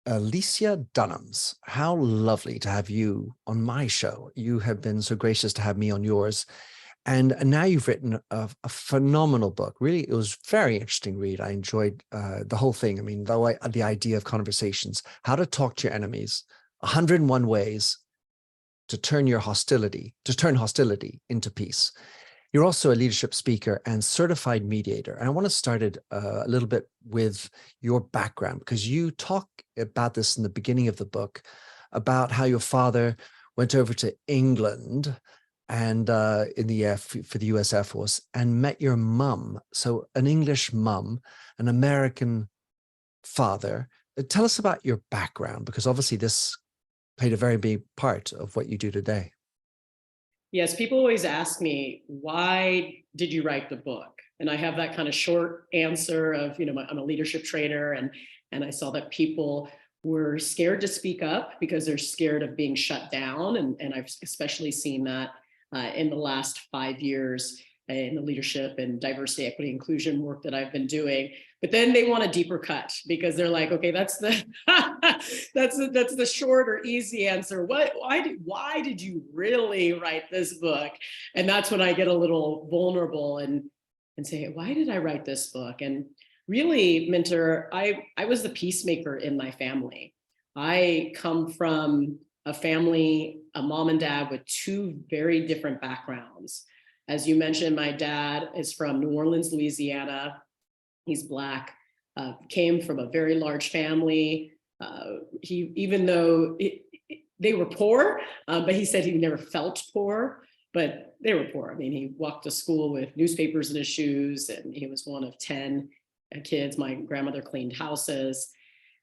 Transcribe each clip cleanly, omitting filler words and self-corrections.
Alicia Dunams. How lovely to have you on my show. You have been so gracious to have me on yours. And now you've written a phenomenal book. Really, it was very interesting read. I enjoyed the whole thing. I mean, the idea of conversations, how to talk to your enemies, 101 ways to turn hostility into peace. You're also a leadership speaker and certified mediator. And I want to start it a little bit with your background, because you talk about this in the beginning of the book, about how your father went over to England and in the for the US Air Force and met your mum. So an English mum, an American father. Tell us about your background, because obviously this played a very big part of what you do today. Yes, people always ask me, why did you write the book? And I have that kind of short answer of, I'm a leadership trainer, and I saw that people were scared to speak up because they're scared of being shut down. And I've especially seen that in the last 5 years in the leadership and diversity, equity, inclusion work that I've been doing. But then they want a deeper cut because they're like, okay, that's the that's the short or easy answer. Why did you really write this book? And that's when I get a little vulnerable and say, why did I write this book? And really, Minter, I was the peacemaker in my family. I come from a family, a mom and dad with two very different backgrounds. As you mentioned, my dad is from New Orleans, Louisiana. He's Black, came from a very large family. Even though they were poor, but he said he never felt poor, but they were poor. I mean, he walked to school with newspapers in his shoes, and he was one of 10 kids. My grandmother cleaned houses.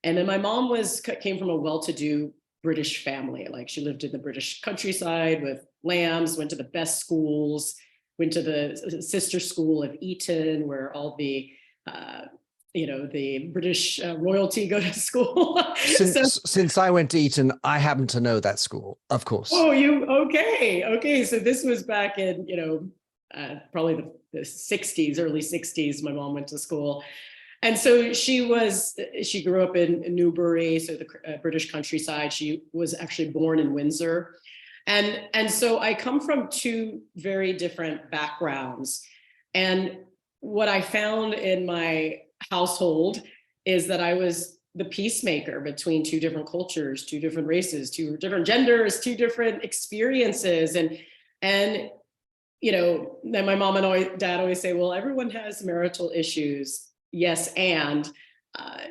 And then my mom came from a well-to-do British family. Like, she lived in the British countryside with lambs, went to the best schools, went to the sister school of Eton, where all the the British royalty go to school. Since I went to Eton, I happen to know that school, of course. Oh, okay. So this was back in probably the 60s, early 60s. My mom went to school, and so she grew up in Newbury, so the British countryside. She was actually born in Windsor. And so I come from two very different backgrounds. And what I found in my household is that I was the peacemaker between two different cultures, two different races, two different genders, two different experiences. And then my mom and dad always say, well, everyone has marital issues. Yes. And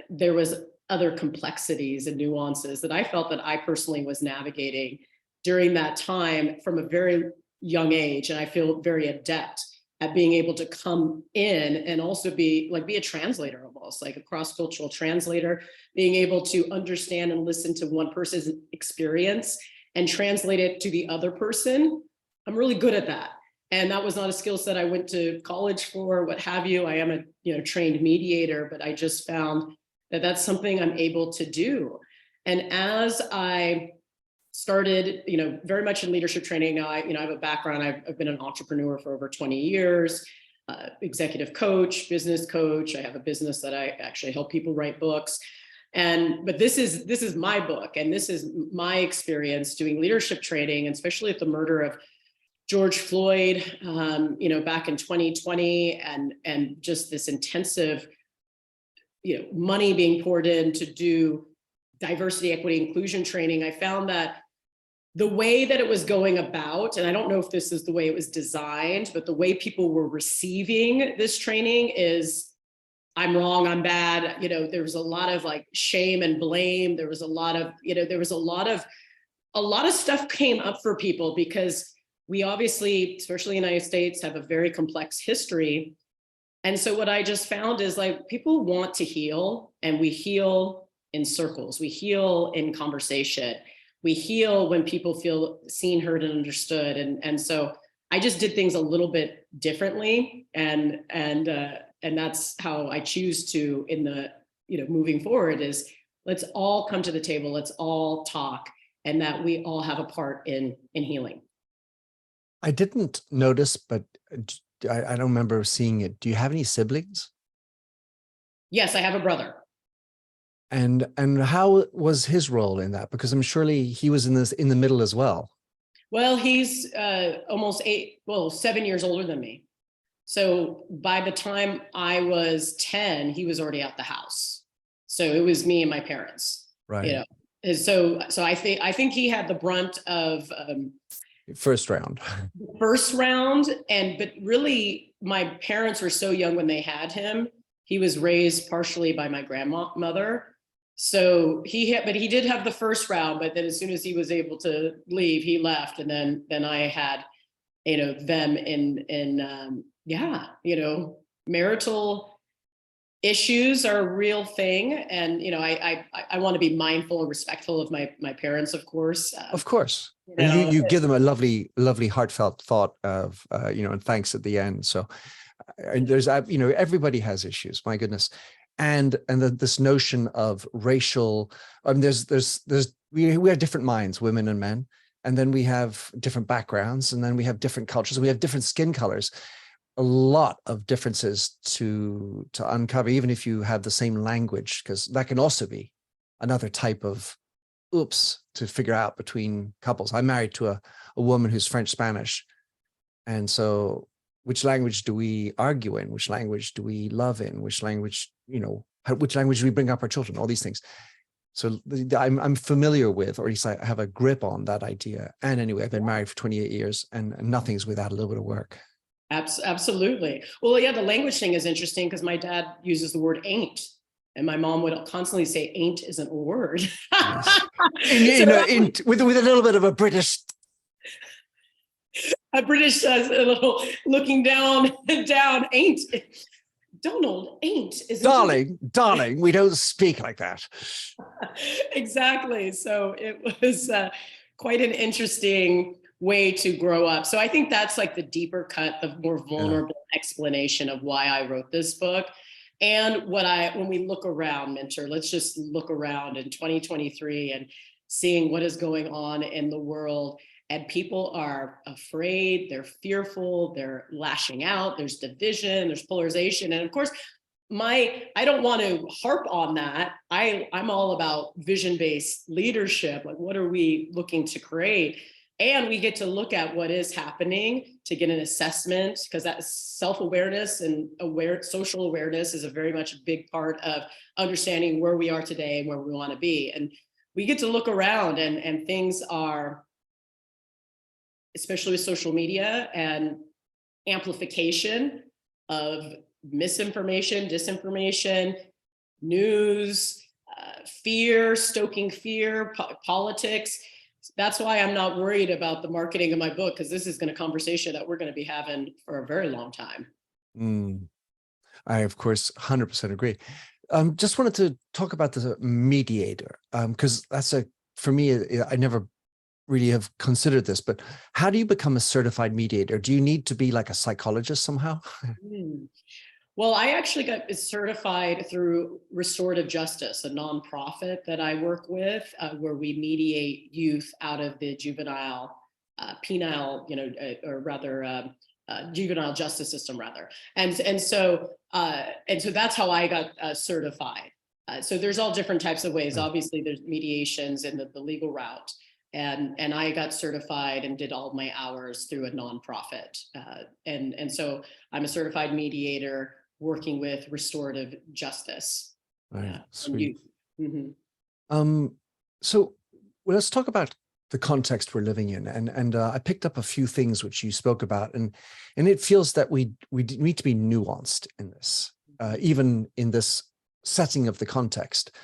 there was other complexities and nuances that I felt that I personally was navigating during that time from a very young age. And I feel very adept at being able to come in and also be a translator, almost like a cross-cultural translator, being able to understand and listen to one person's experience and translate it to the other person. I'm really good at that. And that was not a skill set I went to college for, what have you. I am a trained mediator, but I just found that that's something I'm able to do. And as I started, very much in leadership training. I have a background. I've been an entrepreneur for over 20 years, executive coach, business coach. I have a business that I actually help people write books. But this is my book, and this is my experience doing leadership training, and especially at the murder of George Floyd, back in 2020, and just this intensive, money being poured in to do diversity, equity, inclusion training. I found that the way that it was going about, and I don't know if this is the way it was designed, but the way people were receiving this training is, I'm wrong, I'm bad. There was a lot of shame and blame. There was a lot of stuff came up for people because we obviously, especially in the United States, have a very complex history. And so what I just found is people want to heal, and we heal in circles. We heal in conversation. We heal when people feel seen, heard, and understood. And so I just did things a little bit differently. And that's how I choose to, moving forward, is let's all come to the table. Let's all talk, and that we all have a part in healing. I didn't notice, but I don't remember seeing it. Do you have any siblings? Yes, I have a brother. And how was his role in that? Because I'm surely he was in the middle as well. Well, he's almost 7 years older than me. So by the time I was 10, he was already out the house. So it was me and my parents, you Right. know. And so I think he had the brunt of First round. first round, but really my parents were so young when they had him. He was raised partially by my grandmother. So but he did have the first round, but then as soon as he was able to leave, he left. And then I had, them in marital issues are a real thing. And, I want to be mindful and respectful of my parents, of course. Of course. And you give them a lovely, lovely heartfelt thought of, and thanks at the end. So and there's, everybody has issues, my goodness. And this notion of racial, we have different minds, women and men, and then we have different backgrounds, and then we have different cultures, and we have different skin colors. A lot of differences to uncover, even if you have the same language, because that can also be another type of oops to figure out between couples. I'm married to a woman who's French Spanish, and so which language do we argue in? Which language do we love in? Which language, which language do we bring up our children? All these things. So I'm familiar with, or at least I have a grip on that idea. And anyway, I've been married for 28 years, and nothing's without a little bit of work. Absolutely. Well, yeah, the language thing is interesting because my dad uses the word ain't. And my mom would constantly say ain't isn't a word. Yes. With a little bit of a British a little looking down, ain't. Donald, ain't. Darling, we don't speak like that. Exactly. So it was quite an interesting way to grow up. So I think that's like the deeper cut, the more vulnerable explanation of why I wrote this book. And when we look around, Mentor, let's just look around in 2023 and seeing what is going on in the world. And people are afraid, they're fearful, they're lashing out, there's division, there's polarization. And of course, I don't want to harp on that. I'm all about vision-based leadership. Like, what are we looking to create? And we get to look at what is happening to get an assessment, because that self-awareness and social awareness is a very much a big part of understanding where we are today and where we want to be. And we get to look around and things are, especially with social media and amplification of misinformation, disinformation, news, fear, stoking fear, politics. That's why I'm not worried about the marketing of my book, because this is a conversation that we're going to be having for a very long time. I, of course, 100% agree. Just wanted to talk about the mediator, because for me, I never really have considered this, but how do you become a certified mediator? Do you need to be like a psychologist somehow? Well, I actually got certified through Restorative Justice, a nonprofit that I work with, where we mediate youth out of the juvenile, penile, or rather juvenile justice system, rather. And so that's how I got certified. So there's all different types of ways. Obviously, there's mediations in the legal route. And I got certified and did all my hours through a nonprofit. And so I'm a certified mediator working with restorative justice. Right. Sweet. Mm-hmm. So let's talk about the context we're living in. And I picked up a few things which you spoke about, and it feels that we need to be nuanced in this, even in this setting of the context.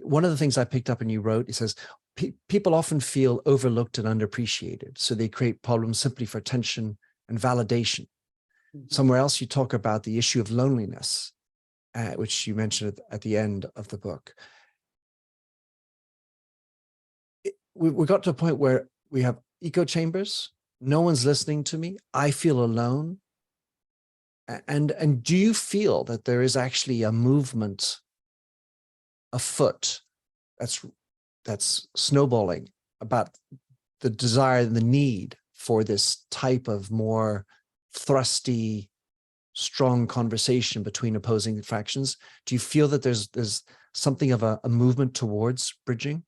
One of the things I picked up and you wrote, it says, people often feel overlooked and underappreciated, so they create problems simply for attention and validation. Somewhere else, you talk about the issue of loneliness, which you mentioned at the end of the book. We got to a point where we have echo chambers. No one's listening to me. I feel alone. And do you feel that there is actually a movement afoot that's snowballing about the desire and the need for this type of more thrusty, strong conversation between opposing factions. Do you feel that there's something of a movement towards bridging?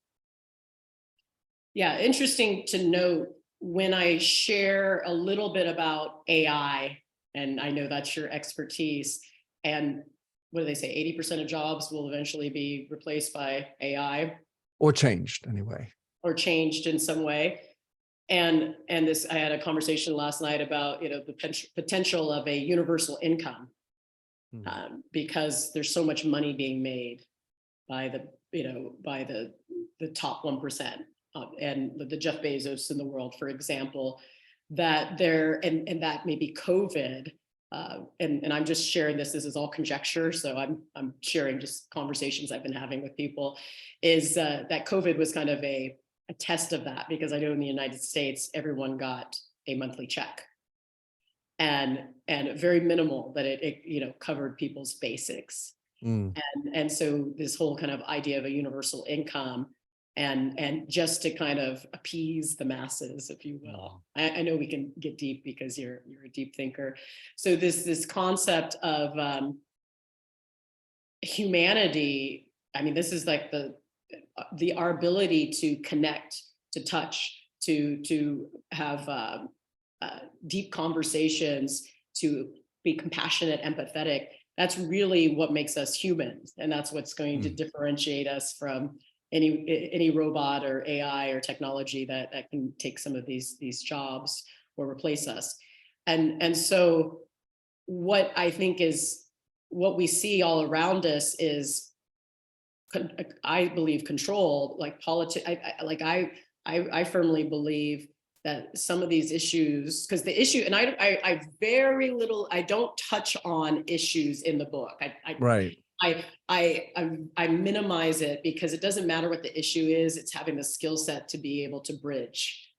Yeah, interesting to note when I share a little bit about AI, and I know that's your expertise, and what do they say, 80% of jobs will eventually be replaced by AI. Or changed anyway. Or changed in some way. And this, I had a conversation last night about, the potential of a universal income, because there's so much money being made by the top 1%, and the Jeff Bezos in the world, for example, that and that may be COVID. And I'm just sharing this is all conjecture. So I'm sharing just conversations I've been having with people, is that COVID was kind of a test of that, because I know in the United States, everyone got a monthly check, and very minimal, that it covered people's basics. And so this whole kind of idea of a universal income, and just to kind of appease the masses, if you will. I know we can get deep because you're a deep thinker. So this concept of humanity, I mean, this is like our ability to connect, to touch, to have deep conversations, to be compassionate, empathetic. That's really what makes us humans, and that's what's going to differentiate us from any robot or AI or technology that can take some of these jobs or replace us. And so what I think is what we see all around us is, I believe, control, like politics. I firmly believe that some of these issues, because the issue, and I very little, I don't touch on issues in the book. Right. I minimize it, because it doesn't matter what the issue is. It's having the skill set to be able to bridge,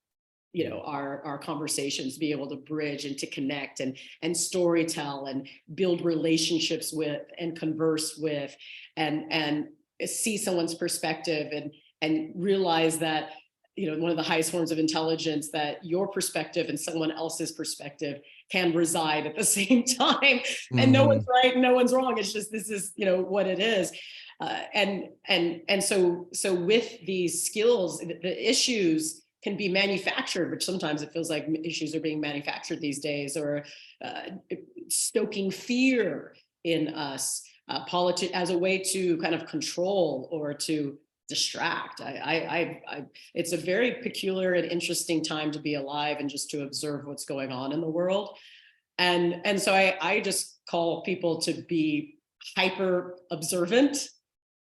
our conversations, be able to bridge and to connect and storytell and build relationships with and converse with, and see someone's perspective, and realize that, one of the highest forms of intelligence, that your perspective and someone else's perspective can reside at the same time, and no one's right and no one's wrong. It's just, this is, what it is. And so with these skills, the issues can be manufactured, which sometimes it feels like issues are being manufactured these days, or stoking fear in us, as a way to kind of control or to distract. It's a very peculiar and interesting time to be alive, and just to observe what's going on in the world. And so I just call people to be hyper observant,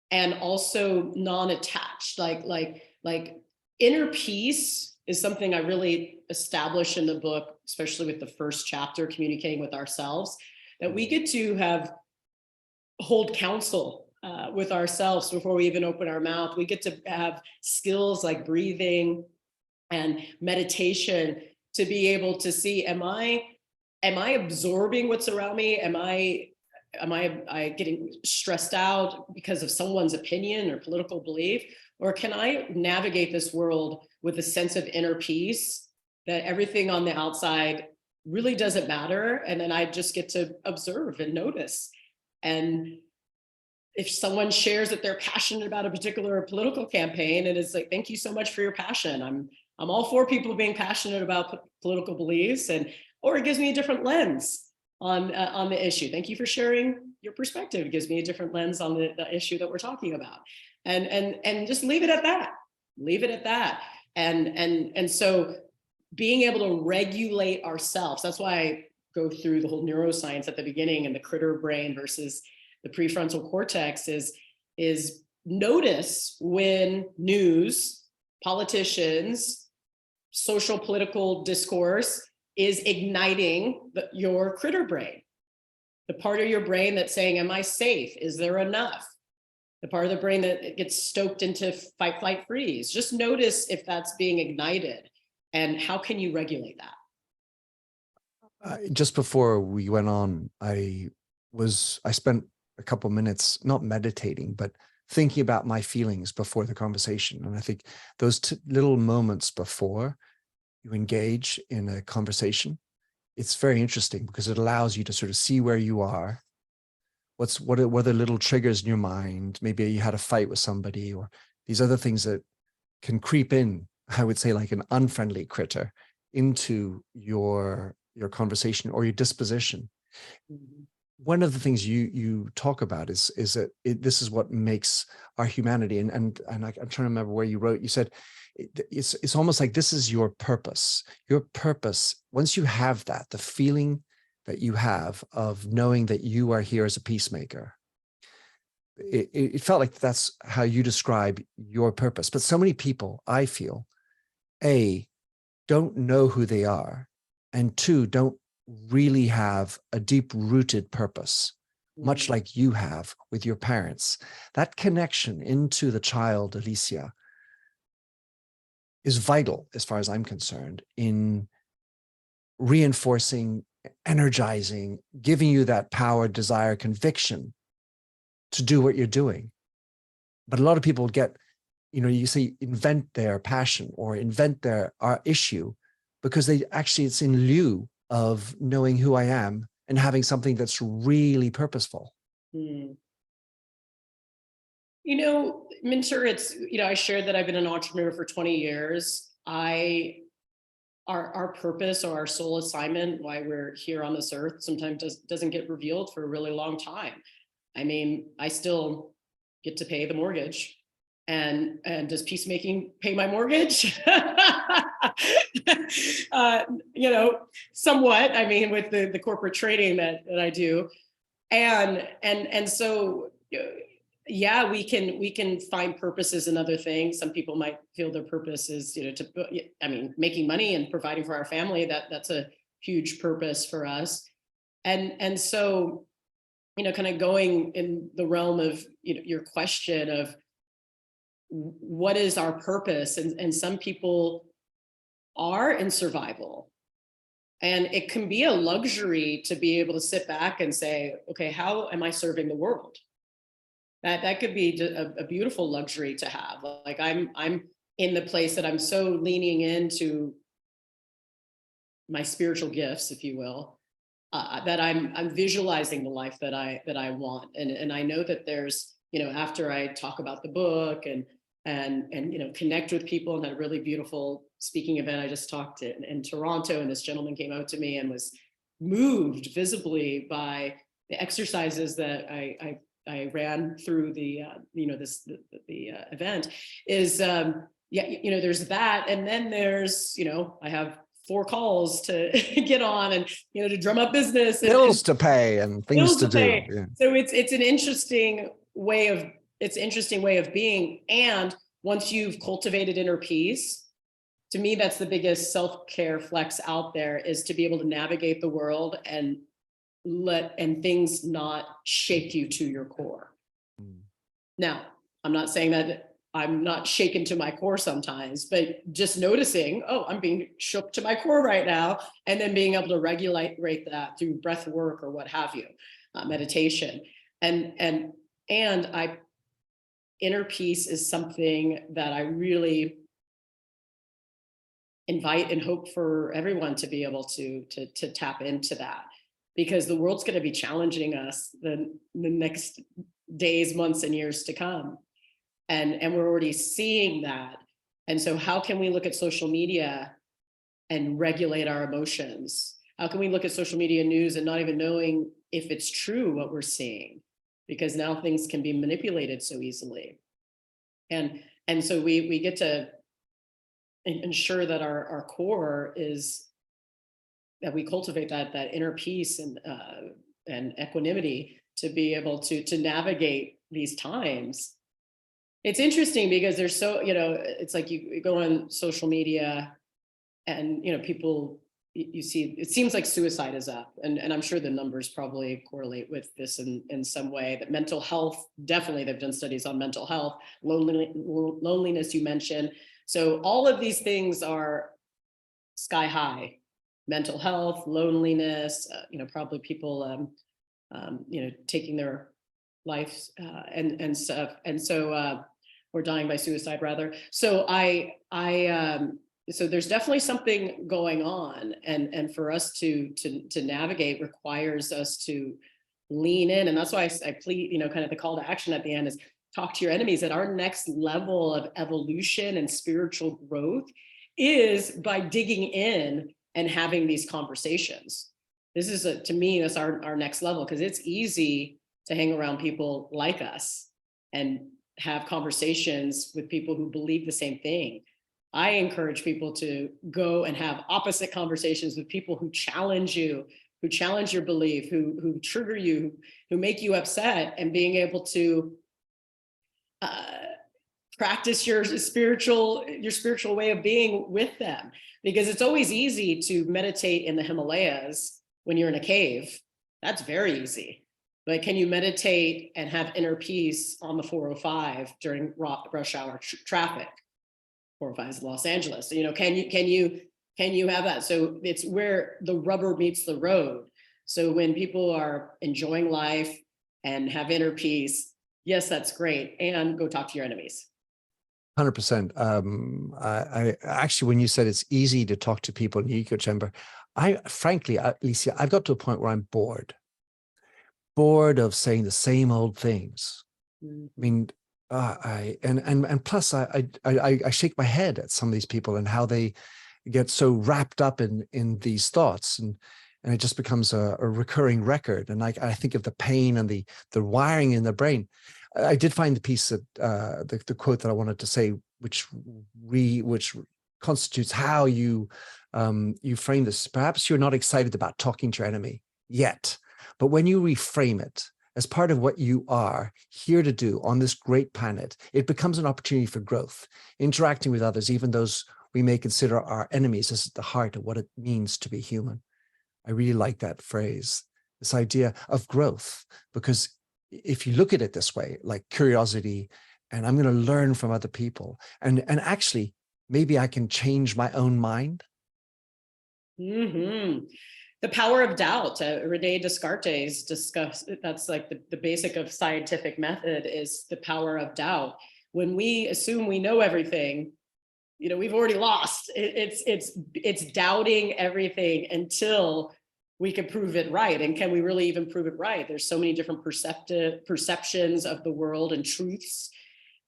and also non-attached. Like inner peace is something I really establish in the book, especially with the first chapter, communicating with ourselves, that we get to hold counsel with ourselves before we even open our mouth. We get to have skills like breathing and meditation to be able to see, am I absorbing what's around me? Am I getting stressed out because of someone's opinion or political belief? Or can I navigate this world with a sense of inner peace, that everything on the outside really doesn't matter, and then I just get to observe and notice? And if someone shares that they're passionate about a particular political campaign, and it's like, thank you so much for your passion. I'm all for people being passionate about political beliefs, or it gives me a different lens on the issue. Thank you for sharing your perspective. It gives me a different lens on the issue that we're talking about, and just leave it at that. Leave it at that. And so being able to regulate ourselves. That's why I go through the whole neuroscience at the beginning, and the critter brain versus the prefrontal cortex is notice when news, politicians, social political discourse is igniting your critter brain. The part of your brain that's saying, am I safe? Is there enough? The part of the brain that gets stoked into fight, flight, freeze. Just notice if that's being ignited, and how can you regulate that? Just before we went on, I spent a couple minutes not meditating, but thinking about my feelings before the conversation. And I think those little moments before you engage in a conversation it's very interesting because it allows you to sort of see where you are. What are the little triggers in your mind? Maybe you had a fight with somebody, or these other things that can creep in, I would say, like an unfriendly critter into your conversation or your disposition. Mhm. One of the things you talk about is that this is what makes our humanity. And I'm trying to remember where you wrote. You said it's almost like this is your purpose. Your purpose. Once you have that, the feeling that you have of knowing that you are here as a peacemaker, it felt like that's how you describe your purpose. But so many people, I feel, A, don't know who they are, and two, don't really have a deep-rooted purpose, much Mhm. like you have with your parents. That connection into the child, Alicia, is vital, as far as I'm concerned, in reinforcing, energizing, giving you that power, desire, conviction to do what you're doing. But a lot of people get, you say invent their passion or invent their issue because it's in lieu of knowing who I am and having something that's really purposeful. Mm. Minter, I shared that I've been an entrepreneur for 20 years. Our purpose or our soul assignment, why we're here on this earth, sometimes doesn't get revealed for a really long time. I mean, I still get to pay the mortgage. And does peacemaking pay my mortgage? uh, Somewhat. I mean, with the corporate trading that I do, and so yeah, we can find purposes in other things. Some people might feel their purpose is making money and providing for our family. That's a huge purpose for us. And so kind of going in the realm of your question of what is our purpose, and some people are in survival, and it can be a luxury to be able to sit back and say, okay, how am I serving the world? That could be a beautiful luxury to have. Like I'm in the place that I'm so leaning into my spiritual gifts, if you will, that I'm visualizing the life that I want, and I know that there's after I talk about the book and connect with people, and had a really beautiful speaking event. I just talked in Toronto, and this gentleman came out to me and was moved visibly by the exercises that I ran through the event. Is there's that, and then there's I have 4 calls to get on, and to drum up business and Bills to pay and things bills to to do. pay. Yeah. So it's an interesting way of being. And once you've cultivated inner peace, to me, that's the biggest self-care flex out there, is to be able to navigate the world and things not shake you to your core. Mm. Now, I'm not saying that I'm not shaken to my core sometimes, but just noticing, oh, I'm being shook to my core right now, and then being able to regulate that through breath work or what have you, meditation, and inner peace is something that I really invite and hope for everyone to be able to tap into that, because the world's going to be challenging us the next days, months, and years to come. And we're already seeing that. And so how can we look at social media and regulate our emotions? How can we look at social media news and not even knowing if it's true what we're seeing? Because now things can be manipulated so easily. And so we get to ensure that our core is that we cultivate that inner peace and equanimity to be able to navigate these times. It's interesting because there's it's like you go on social media and, people, you see, it seems like suicide is up. And I'm sure the numbers probably correlate with this in some way, that mental health, definitely they've done studies on mental health, loneliness you mentioned. So all of these things are sky high: mental health, loneliness, probably people, taking their lives and stuff. And so, or dying by suicide rather. So I so there's definitely something going on, and for us to navigate requires us to lean in. And that's why I plead, kind of the call to action at the end is talk to your enemies. That our next level of evolution and spiritual growth is by digging in and having these conversations. This is to me, that's our next level, because it's easy to hang around people like us and have conversations with people who believe the same thing. I encourage people to go and have opposite conversations with people who challenge you, who challenge your belief, who trigger you, who make you upset, and being able to practice your spiritual way of being with them. Because it's always easy to meditate in the Himalayas when you're in a cave. That's very easy. But can you meditate and have inner peace on the 405 during rush hour traffic? 405 is Los Angeles. So, can you have that? So it's where the rubber meets the road. So when people are enjoying life and have inner peace, yes, that's great. And go talk to your enemies. 100%. I actually, when you said it's easy to talk to people in the echo chamber, frankly, Alicia, I've got to a point where I'm bored of saying the same old things. Mm-hmm. I mean, and plus I shake my head at some of these people and how they get so wrapped up in these thoughts, and it just becomes a recurring record. And I think of the pain and the wiring in the brain. I did find the piece that the quote that I wanted to say, which constitutes how you frame this. Perhaps you're not excited about talking to your enemy yet, but when you reframe it as part of what you are here to do on this great planet, it becomes an opportunity for growth. Interacting with others, even those we may consider our enemies, is at the heart of what it means to be human. I really like that phrase, this idea of growth, because if you look at it this way, like curiosity, and I'm going to learn from other people, and actually, maybe I can change my own mind. Mm-hmm. The power of doubt. Rene Descartes discussed, that's like the basic of scientific method, is the power of doubt. When we assume we know everything, we've already lost. It's doubting everything until we can prove it right. And can we really even prove it right? There's so many different perceptions of the world and truths.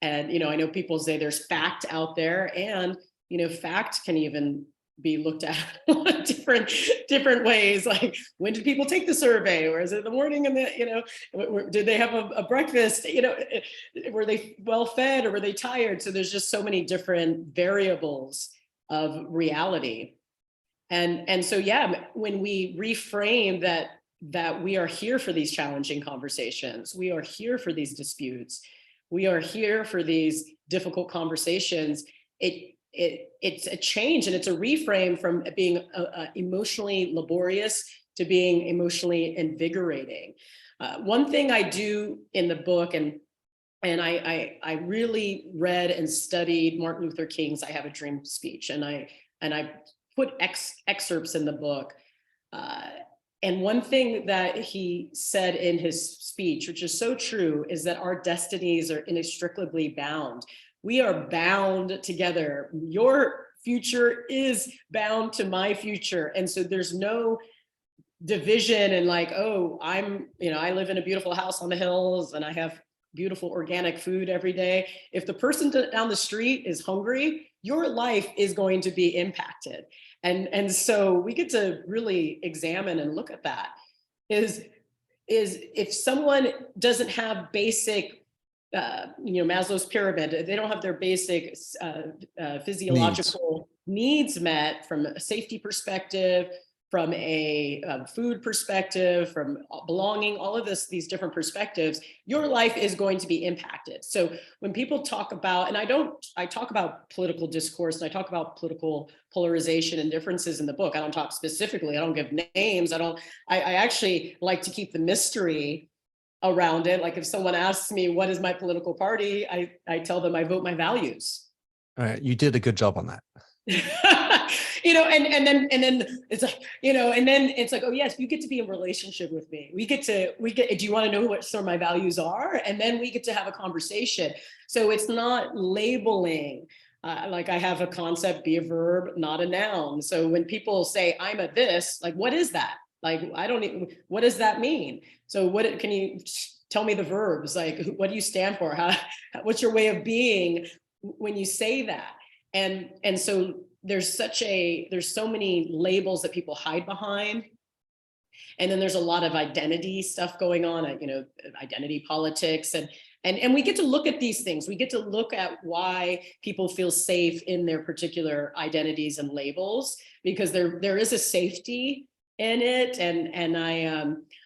And, I know people say there's fact out there, and, fact can even be looked at different ways. Like, when did people take the survey? Or is it the morning and did they have a breakfast? Were they well fed, or were they tired? So there's just so many different variables of reality. And so, yeah, when we reframe that we are here for these challenging conversations, we are here for these disputes, we are here for these difficult conversations, it's a change, and it's a reframe from being emotionally laborious to being emotionally invigorating. One thing I do in the book, and I really read and studied Martin Luther King's "I Have a Dream" speech, and I put excerpts in the book. And one thing that he said in his speech, which is so true, is that our destinies are inextricably bound. We are bound together. Your future is bound to my future. And so there's no division and like, oh, I live in a beautiful house on the hills and I have beautiful organic food every day. If the person down the street is hungry, your life is going to be impacted. And so we get to really examine and look at that. Is if someone doesn't have basic Maslow's pyramid, they don't have their basic physiological needs met from a safety perspective, from a food perspective, from belonging, all of these different perspectives, your life is going to be impacted. So when people talk about, and I talk about political discourse, and I talk about political polarization and differences in the book. I don't talk specifically, I don't give names. I actually like to keep the mystery around it. Like if someone asks me, what is my political party? I tell them I vote my values. All right, you did a good job on that. And then it's like, and then it's like, oh yes, you get to be in relationship with me. Do you want to know what some of my values are? And then we get to have a conversation. So it's not labeling. like I have a concept, be a verb, not a noun. So when people say I'm a this, like, what is that? Like, I don't even, what does that mean? So what, can you tell me the verbs? Like, what do you stand for? What's your way of being when you say that? And so there's so many labels that people hide behind. And then there's a lot of identity stuff going on, identity politics. And we get to look at these things. We get to look at why people feel safe in their particular identities and labels, because there is a safety in it. And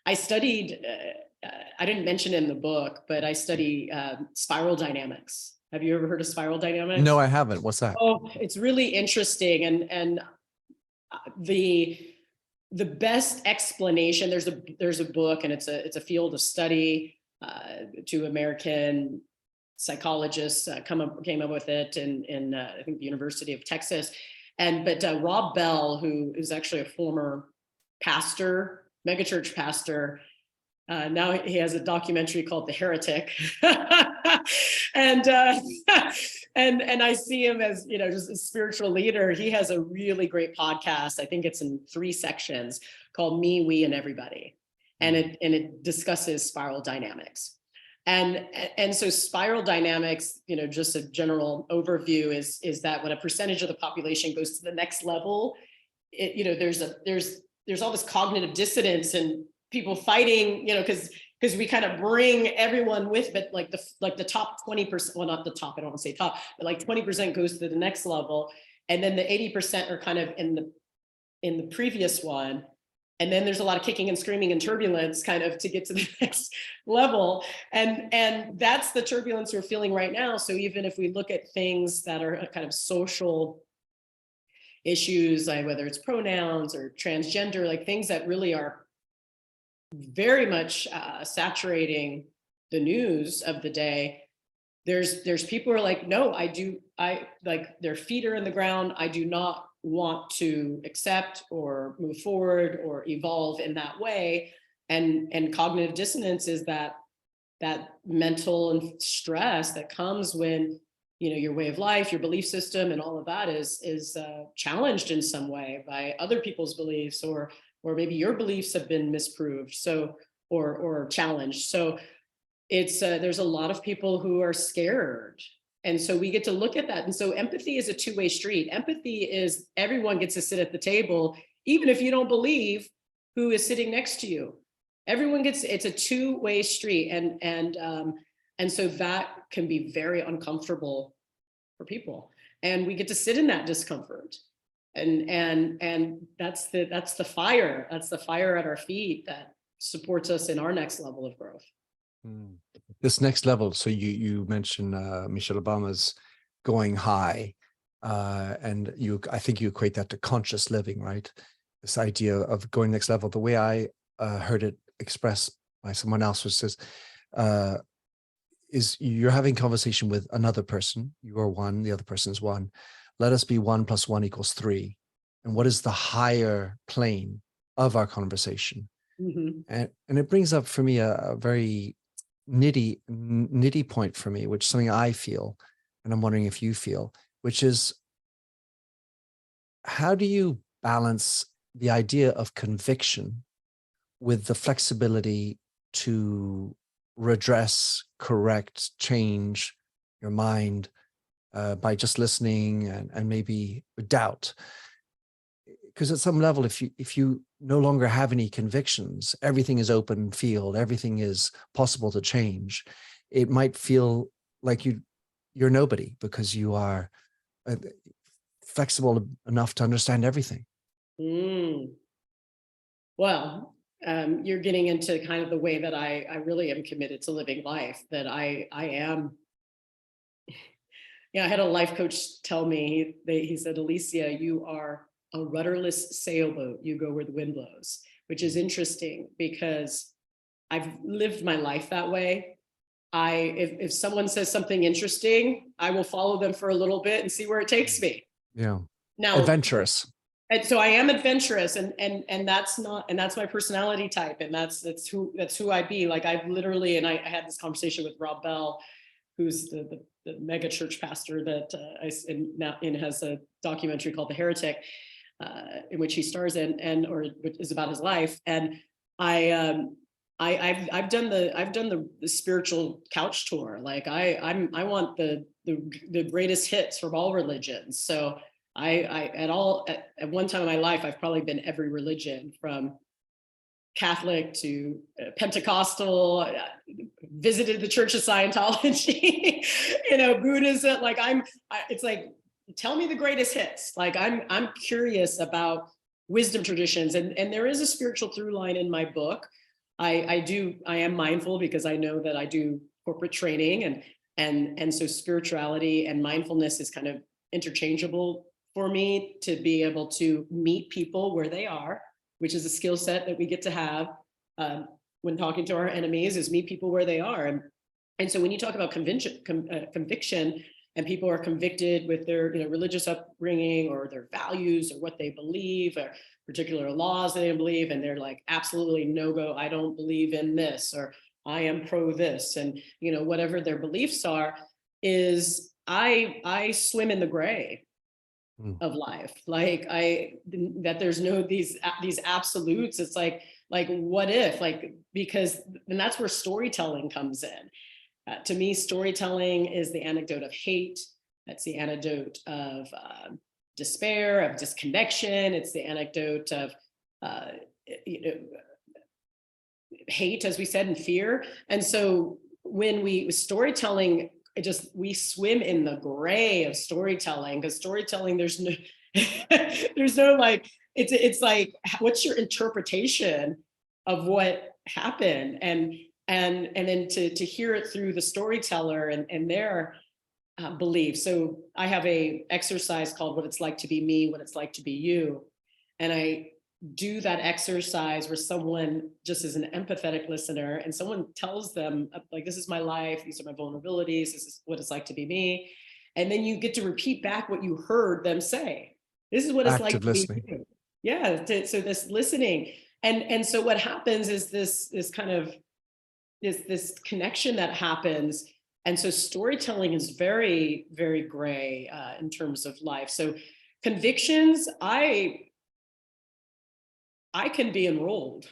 I studied, I didn't mention it in the book, but I study spiral dynamics. Have you ever heard of spiral dynamics? No, I haven't. What's that? Oh, it's really interesting. And the best explanation, there's a book, and it's a field of study. Two American psychologists came up with it in I think the University of Texas. But Rob Bell, who is actually a former pastor, megachurch pastor, now he has a documentary called The Heretic. and I see him as, just a spiritual leader. He has a really great podcast. I think it's in 3 sections called Me, We, and Everybody. And it discusses spiral dynamics. And so spiral dynamics, just a general overview is that when a percentage of the population goes to the next level, there's all this cognitive dissonance and people fighting, because we kind of bring everyone with, but like the top 20%, well, not the top, I don't want to say top, but like 20% goes to the next level. And then the 80% are kind of in the previous one. And then there's a lot of kicking and screaming and turbulence kind of to get to the next level. And that's the turbulence we're feeling right now. So even if we look at things that are kind of social issues, like whether it's pronouns or transgender, like things that really are very much saturating the news of the day, there's people who are like, no, I like, their feet are in the ground. I do not want to accept or move forward or evolve in that way. And cognitive dissonance is that mental and stress that comes when your way of life, your belief system, and all of that is challenged in some way by other people's beliefs, or maybe your beliefs have been misproved, or challenged. So it's there's a lot of people who are scared. And so we get to look at that. And so empathy is a two-way street. Empathy is everyone gets to sit at the table, even if you don't believe who is sitting next to you. Everyone gets, it's a two-way street. And so that can be very uncomfortable for people. And we get to sit in that discomfort. And that's the fire. That's the fire at our feet that supports us in our next level of growth. This next level. So you mentioned Michelle Obama's going high, and I think you equate that to conscious living, right? This idea of going next level. The way I heard it expressed by someone else was this: is you're having conversation with another person. You are one, the other person is one. Let us be 1 + 1 = 3. And what is the higher plane of our conversation? Mm-hmm. And it brings up for me a very nitty point for me, which is something I feel, and I'm wondering if you feel, which is, how do you balance the idea of conviction with the flexibility to redress, correct, change your mind by just listening and maybe doubt? Because at some level, if you no longer have any convictions, everything is open field, everything is possible to change, it might feel like you're nobody because you are flexible enough to understand everything. Well, you're getting into kind of the way that I really am committed to living life, that I am. I had a life coach tell me, he said, Alicia, you are a rudderless sailboat. You go where the wind blows, which is interesting because I've lived my life that way. If someone says something interesting, I will follow them for a little bit and see where it takes me. Yeah. Now, adventurous. And so I am adventurous, and that's my personality type, and that's who I be. Like I've literally, and I had this conversation with Rob Bell, who's the mega church pastor that now has a documentary called The Heretic, in which he stars in, or which is about his life. And I've done the spiritual couch tour. Like I want the greatest hits from all religions. So at one time in my life, I've probably been every religion, from Catholic to Pentecostal, visited the Church of Scientology, Buddhism. Like it's like, tell me the greatest hits. Like I'm curious about wisdom traditions, and there is a spiritual through line in my book. I am mindful because I know that I do corporate training, and so spirituality and mindfulness is kind of interchangeable for me, to be able to meet people where they are, which is a skill set that we get to have when talking to our enemies, is meet people where they are. And so when you talk about conviction, and people are convicted with their religious upbringing or their values or what they believe or particular laws they believe, and they're like, absolutely no go, I don't believe in this, or I am pro this, and whatever their beliefs are, is I swim in the gray of life. Like that there's no these absolutes. It's like what if, because and that's where storytelling comes in. To me, storytelling is the anecdote of hate. That's the anecdote of despair, of disconnection. It's the anecdote of hate, as we said, and fear. And so when storytelling, we swim in the gray of storytelling, because storytelling, there's no like, it's like, what's your interpretation of what happened? And then to hear it through the storyteller and their beliefs. So I have a exercise called What It's Like to Be Me, What It's Like to Be You. And I do that exercise where someone just is an empathetic listener, and someone tells them, like, this is my life, these are my vulnerabilities, this is what it's like to be me. And then you get to repeat back what you heard them say. This is what it's like to be you. Yeah, so this listening. And so what happens is this kind of this connection that happens. And so storytelling is very, very gray in terms of life. So convictions, I can be enrolled.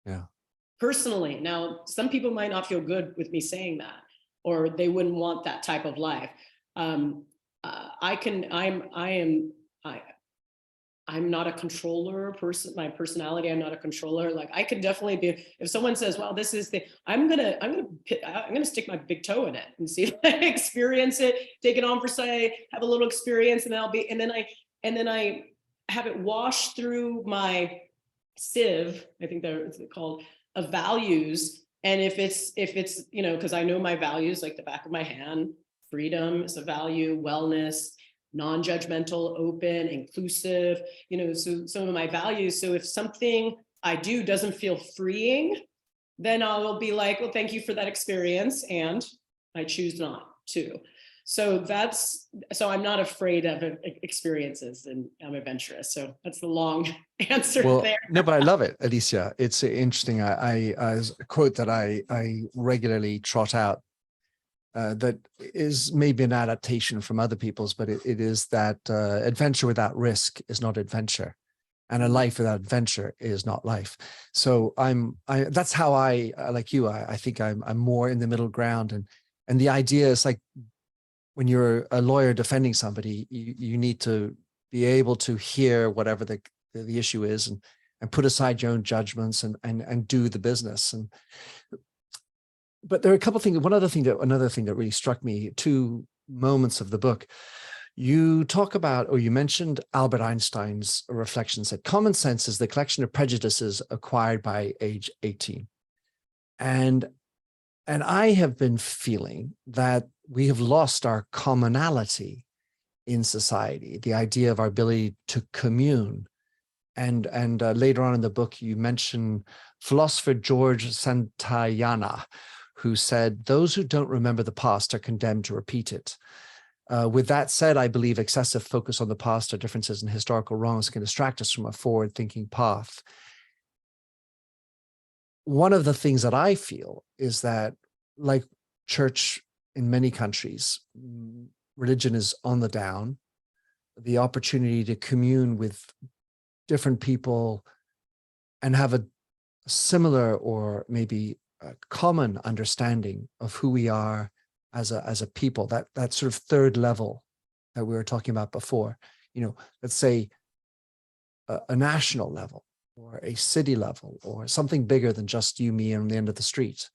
Yeah. Personally. Now, some people might not feel good with me saying that, or they wouldn't want that type of life. I'm not a controller person. My personality, I'm not a controller. Like I can definitely be, if someone says, well, this is I'm gonna stick my big toe in it and see if I experience it, take it on for say, have a little experience, and then I have it wash through my sieve, I think that's called, of values. And if it's, because I know my values like the back of my hand. Freedom is a value, wellness, non-judgmental, open, inclusive, so some of my values. So if something I do doesn't feel freeing, then I'll be like, well, thank you for that experience, and I choose not to. So I'm not afraid of experiences, and I'm adventurous. So that's the long answer there. No, but I love it, Alicia. It's interesting. I a quote that I regularly trot out that is maybe an adaptation from other people's, but it is that adventure without risk is not adventure, and a life without adventure is not life. So that's how like you, I think I'm more in the middle ground, and the idea is like, when you're a lawyer defending somebody, you need to be able to hear whatever the issue is, and put aside your own judgments and do the business. But there are a couple of things. Another thing that really struck me, 2 moments of the book. You talk about, or you mentioned Albert Einstein's reflections that common sense is the collection of prejudices acquired by age 18. And I have been feeling that we have lost our commonality in society, the idea of our ability to commune. And later on in the book, you mention philosopher George Santayana, who said, those who don't remember the past are condemned to repeat it. With that said, I believe excessive focus on the past or differences in historical wrongs can distract us from a forward-thinking path. One of the things that I feel is that, like church in many countries, religion is on the down. The opportunity to commune with different people and have a similar or maybe a common understanding of who we are as a people, that sort of third level that we were talking about before, let's say a national level or a city level or something bigger than just you, me, and the end of the street.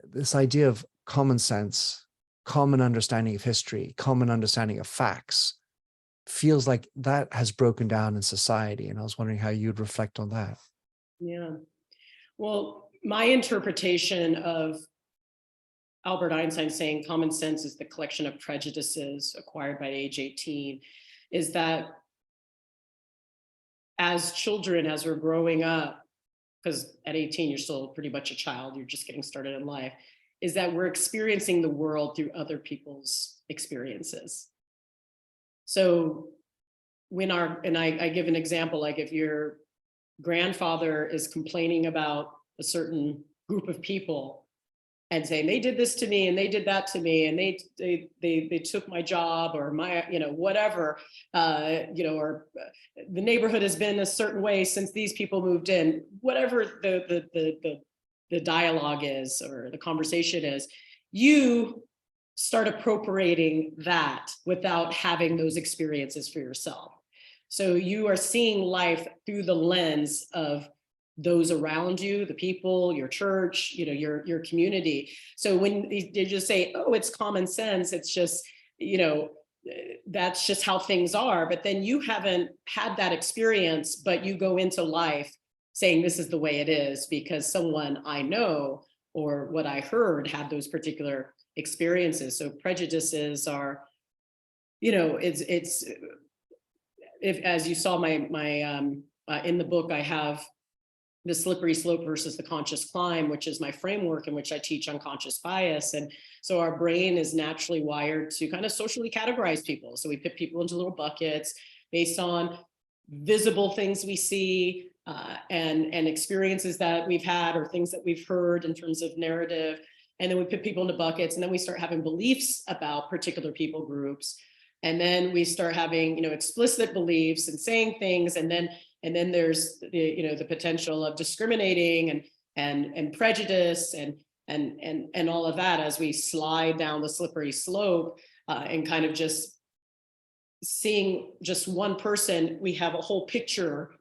This idea of common sense, common understanding of history, common understanding of facts feels like that has broken down in society. And I was wondering how you'd reflect on that. Yeah. Well, my interpretation of Albert Einstein saying common sense is the collection of prejudices acquired by age 18 is that as children, as we're growing up, because at 18, you're still pretty much a child, you're just getting started in life, is that we're experiencing the world through other people's experiences. So I give an example, like if your grandfather is complaining about a certain group of people and saying they did this to me and they did that to me and they took my job or my whatever, or the neighborhood has been a certain way since these people moved in, whatever the dialogue is or the conversation is, you start appropriating that without having those experiences for yourself. So you are seeing life through the lens of those around you, the people, your church, your community. So when they just say, oh, it's common sense, it's just, that's just how things are. But then you haven't had that experience, but you go into life saying this is the way it is because someone I know or what I heard had those particular experiences. So prejudices are, it's if, as you saw my in the book, I have the slippery slope versus the conscious climb, which is my framework in which I teach unconscious bias. And so our brain is naturally wired to kind of socially categorize people. So we put people into little buckets based on visible things we see and experiences that we've had or things that we've heard in terms of narrative. And then we put people into buckets, and then we start having beliefs about particular people groups. And then we start having, explicit beliefs and saying things. And then there's the potential of discriminating and prejudice and all of that as we slide down the slippery slope and kind of just seeing just one person. We have a whole picture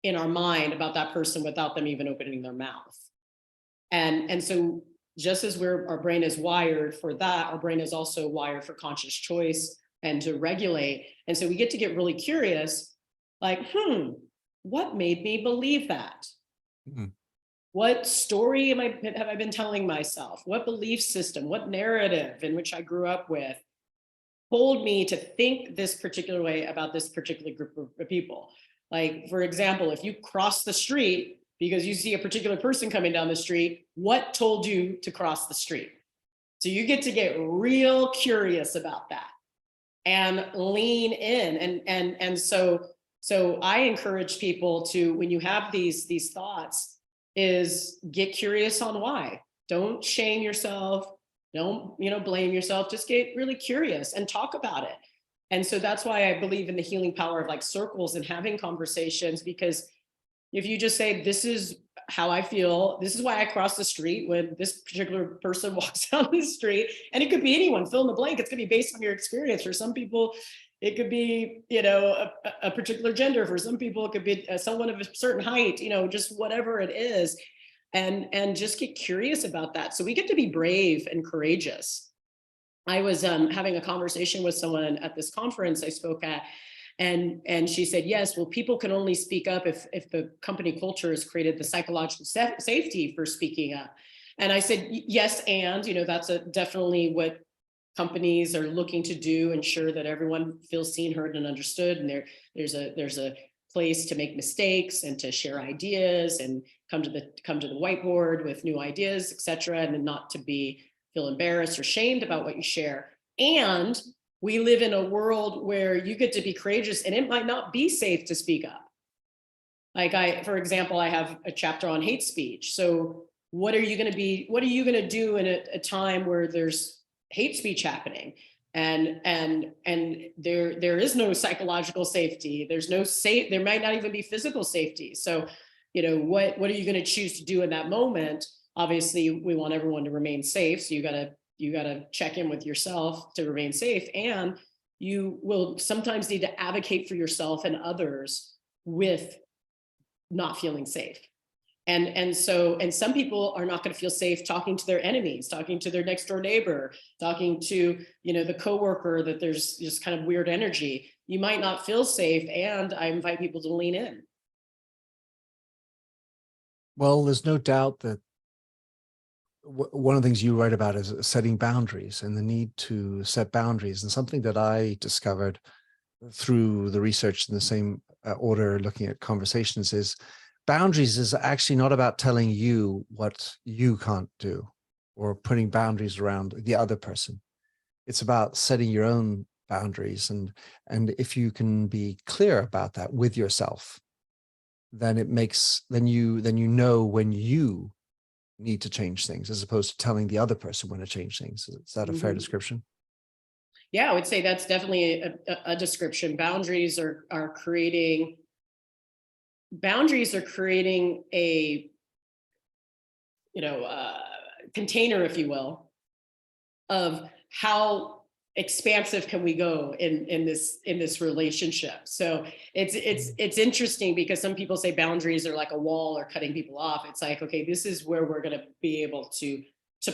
in our mind about that person without them even opening their mouth. And so just as our brain is wired for that, our brain is also wired for conscious choice and to regulate. And so we get to get really curious, like, what made me believe that? Mm-hmm. What story have I been telling myself? What belief system, what narrative in which I grew up with told me to think this particular way about this particular group of people? Like, for example, if you cross the street because you see a particular person coming down the street, what told you to cross the street? So you get to get real curious about that and lean in. And so I encourage people to, when you have these thoughts, is get curious on why. Don't shame yourself. Don't, blame yourself. Just get really curious and talk about it. And so that's why I believe in the healing power of like circles and having conversations, because if you just say, this is how I feel, this is why I cross the street when this particular person walks down the street, and it could be anyone, fill in the blank, it's gonna be based on your experience. For some people, it could be, a particular gender. For some people, it could be someone of a certain height, just whatever it is. And just get curious about that. So we get to be brave and courageous. I was having a conversation with someone at this conference I spoke at, and she said, yes, well, people can only speak up if the company culture has created the psychological safety for speaking up. And I said, yes, and that's definitely what companies are looking to do, ensure that everyone feels seen, heard, and understood. And there's a place to make mistakes and to share ideas and come to the whiteboard with new ideas, et cetera, and then not to feel embarrassed or shamed about what you share. And we live in a world where you get to be courageous and it might not be safe to speak up. Like for example, I have a chapter on hate speech. So what are you going to do in a time where there's hate speech happening? And there is no psychological safety. There might not even be physical safety. So, what are you going to choose to do in that moment? Obviously, we want everyone to remain safe. So you gotta check in with yourself to remain safe. And you will sometimes need to advocate for yourself and others with not feeling safe. And some people are not going to feel safe talking to their enemies, talking to their next door neighbor, talking to, the coworker that there's just kind of weird energy. You might not feel safe. And I invite people to lean in. Well, there's no doubt that one of the things you write about is setting boundaries and the need to set boundaries. And something that I discovered through the research in the same order, looking at conversations, is boundaries is actually not about telling you what you can't do or putting boundaries around the other person. It's about setting your own boundaries. And if you can be clear about that with yourself, then you know when you need to change things, as opposed to telling the other person when to change things. Is that a fair description? Yeah, I would say that's definitely a description. Boundaries are creating a container, if you will, of how expansive can we go in this relationship. So it's interesting because some people say boundaries are like a wall or cutting people off. It's like, okay, this is where we're going to be able to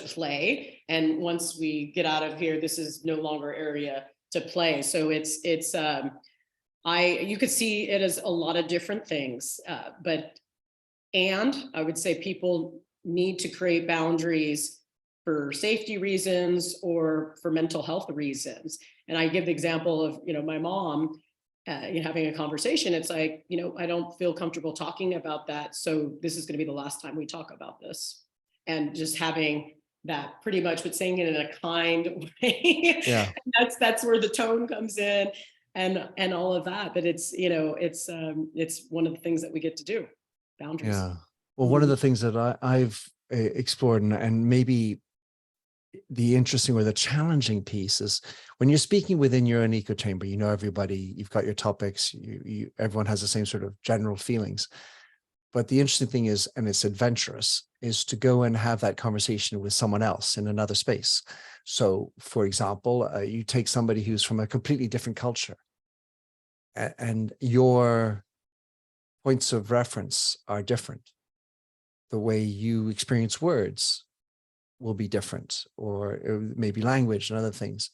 play, and once we get out of here, this is no longer area to play. So you could see it as a lot of different things, and I would say people need to create boundaries for safety reasons or for mental health reasons. And I give the example of, my mom, having a conversation. It's like, I don't feel comfortable talking about that. So this is going to be the last time we talk about this. And just having that pretty much, but saying it in a kind way. Yeah. That's where the tone comes in and all of that. But it's one of the things that we get to do. Boundaries. Yeah. Well, one of the things that I've explored and maybe the interesting or the challenging piece is when you're speaking within your own echo chamber, everybody, you've got your topics, everyone has the same sort of general feelings. But the interesting thing is, and it's adventurous, is to go and have that conversation with someone else in another space. So, for example, you take somebody who's from a completely different culture, and your points of reference are different. The way you experience words will be different, or maybe language and other things.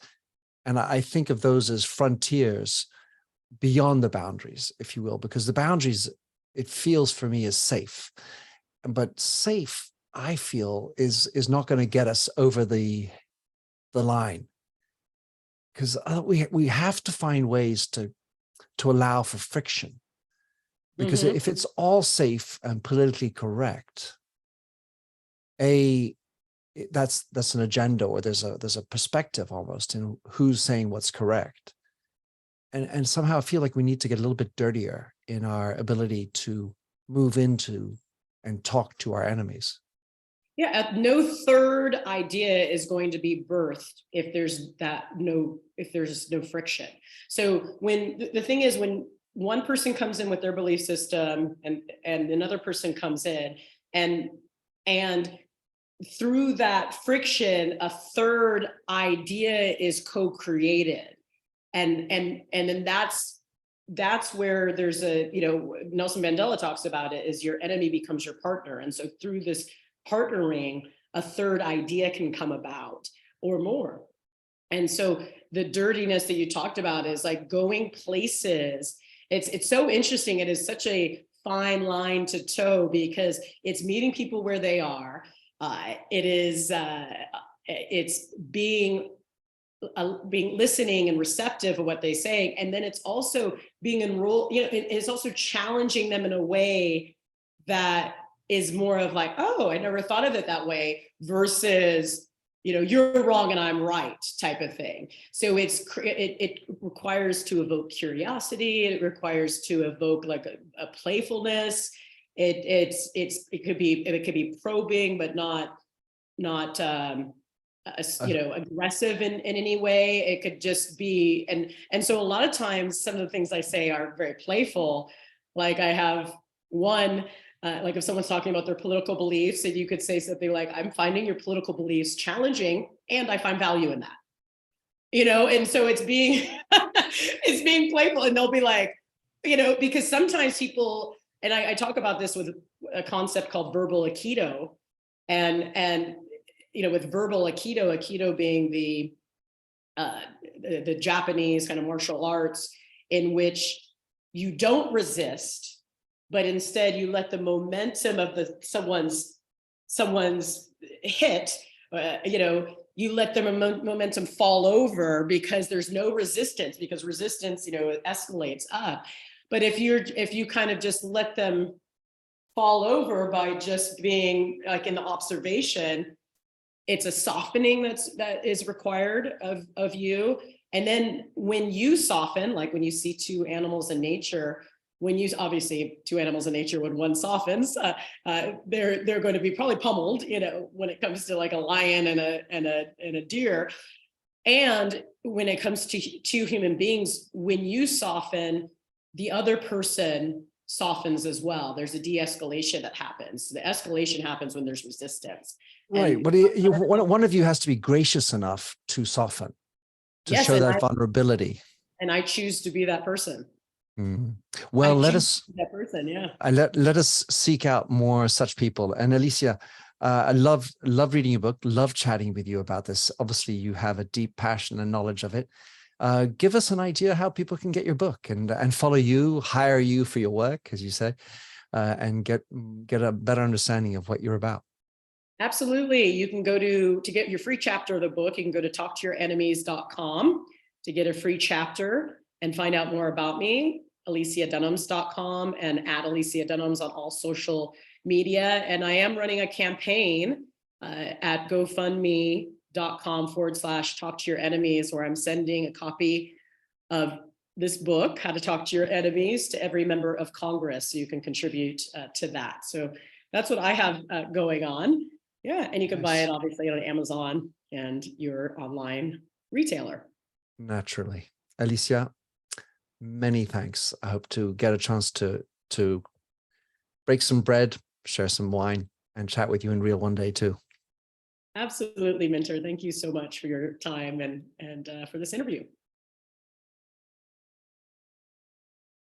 And I think of those as frontiers beyond the boundaries, if you will, because the boundaries, it feels for me, is safe. But safe, I feel, is not going to get us over the line, because we have to find ways to allow for friction. Because if it's all safe and politically correct, that's an agenda, or there's a perspective almost in who's saying what's correct. And somehow I feel like we need to get a little bit dirtier in our ability to move into and talk to our enemies. Yeah, no third idea is going to be birthed if there's no friction. So when the thing is, when one person comes in with their belief system and another person comes in and through that friction, a third idea is co-created. And then that's where there's Nelson Mandela talks about it, is your enemy becomes your partner. And so through this partnering, a third idea can come about or more. And so the dirtiness that you talked about is like going places. It's so interesting. It is such a fine line to toe, because it's meeting people where they are. It's being listening and receptive of what they're saying. And then it's also being enrolled, it's also challenging them in a way that is more of like, oh, I never thought of it that way, versus, you're wrong and I'm right type of thing. So it requires to evoke curiosity. It requires to evoke like a playfulness. It could be probing, but not aggressive in any way. It could just be, and so a lot of times some of the things I say are very playful. Like I have one, like if someone's talking about their political beliefs, and you could say something like, I'm finding your political beliefs challenging and I find value in that. And so it's being it's being playful, and they'll be like, because sometimes people, and I talk about this with a concept called verbal aikido, and with verbal aikido being the Japanese kind of martial arts, in which you don't resist, but instead you let the momentum of someone's hit, you let the momentum fall over, because there's no resistance, because resistance, escalates up. But if you kind of just let them fall over by just being like in the observation, it's a softening that is required of you. And then when you soften, like when you see two animals in nature, obviously two animals in nature, when one softens, they're going to be probably pummeled, when it comes to like a lion and a deer. And when it comes to two human beings, when you soften, the other person softens as well. There's a de-escalation that happens. The escalation happens when there's resistance. Right. But one of you has to be gracious enough to soften, to show that vulnerability. And I choose to be that person. Well, let us that person, yeah. Let us seek out more such people. And Alicia, I love reading your book, love chatting with you about this. Obviously, you have a deep passion and knowledge of it. Give us an idea how people can get your book and follow you, hire you for your work, as you say, and get a better understanding of what you're about. Absolutely. You can go to get your free chapter of the book. You can go to talktoyourenemies.com to get a free chapter and find out more about me. AliciaDunams.com and @Alicia Dunams on all social media. And I am running a campaign at GoFundMe.com/talk-to-your-enemies, where I'm sending a copy of this book, How to Talk to Your Enemies, to every member of Congress, so you can contribute to that. So that's what I have going on. Yeah, and you can buy it obviously on Amazon and your online retailer. Naturally. Alicia, many thanks. I hope to get a chance to break some bread, share some wine, and chat with you in real one day too. Absolutely, Minter. Thank you so much for your time and for this interview.